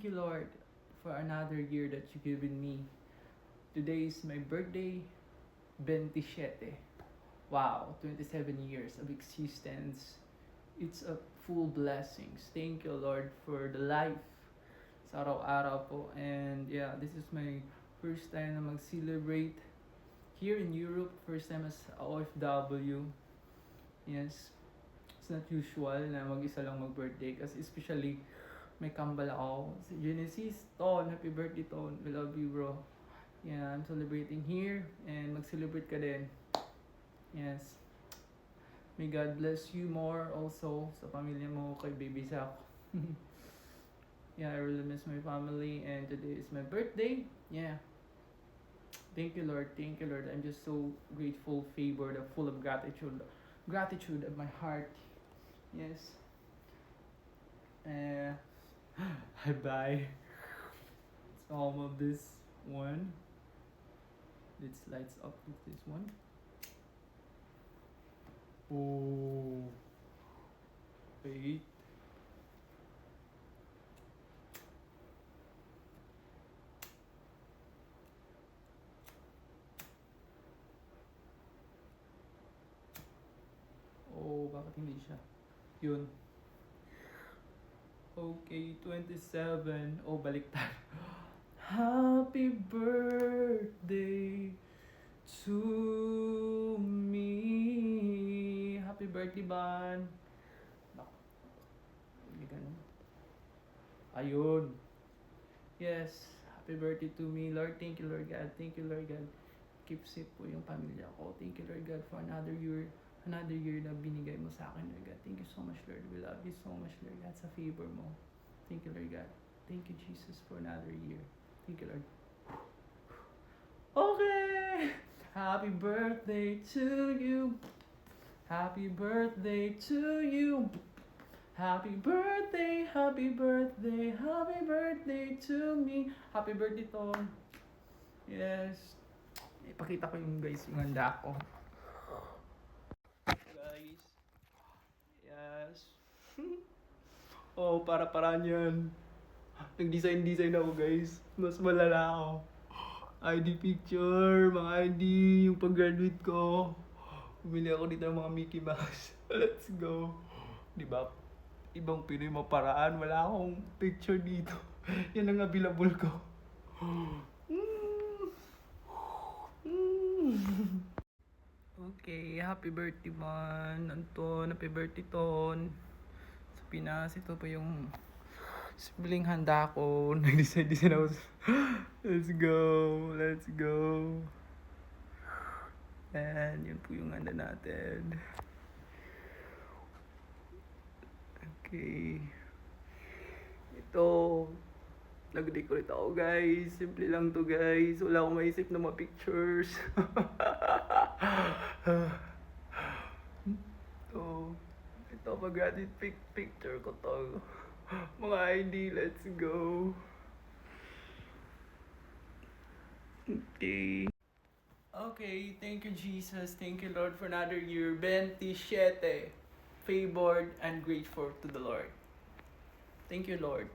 you, Lord, for another year that you've given me. Today is my birthday, 27. Wow, 27 years of existence. It's a full blessings. Thank you, Lord, for the life sa araw-araw po. And yeah, this is my first time na mag-celebrate here in Europe. First time as a OFW. Yes, it's not usual na mag-isa lang mag-birthday kasi especially may kambal ako. Si Genesis, Ton, happy birthday Ton. We love you, bro. Yeah, I'm celebrating here and mag-celebrate ka din. Yes. May God bless you more also sa pamilya mo kay Baby Zach. Yeah, I really miss my family and today is my birthday. Yeah. Thank you, Lord. Thank you, Lord. I'm just so grateful, favored, full of gratitude. Gratitude of my heart. Yes. Bye. It's all of this one. Let's lights up with this one. Oh. Wait. Oh, bakit hindi siya? Yun. Okay, 27. Oh, baliktad. Happy birthday to me. Happy birthday, Ban. Hindi ganun. Ayun. Yes. Happy birthday to me, Lord. Thank you, Lord God. Thank you, Lord God. Keep safe po yung pamilya ko. Thank you, Lord God, for another year. Another year na binigay mo sa akin, Lord God. Thank you so much, Lord. We love you so much, Lord God, sa favor mo. Thank you, Lord God. Thank you, Jesus, for another year. Thank you, Lord. Okay! Happy birthday to you. Happy birthday to you. Happy birthday, happy birthday, happy birthday to me. Happy birthday, Tom. Yes. Ipakita ko yung guys, yung handa ko. Guys. Yes. Oh, para-paraan yan. Nag-design ako, guys. Mas malala ako. ID picture, mga ID, yung pag-graduate ko. Bumili ako dito ng mga Mickey Mouse. Let's go. Diba? Ibang Pinoy maparaan. Wala akong picture dito. Yan ang available ko. Okay, happy birthday man, Anton. Happy birthday, Ton. Sa Pinas, ito po yung sibling handa ko. Nag-decide ako. Let's go. Let's go. And yun po yung handa natin. Okay. Ito. Nag-decorate ako, guys. Simple lang to, guys. Wala akong maisip na mga pictures. Ito pag-graduate picture ko to. Mga ID, let's go. Okay. Okay, thank you, Jesus. Thank you, Lord, for another year. 27. Favored and grateful to the Lord. Thank you, Lord.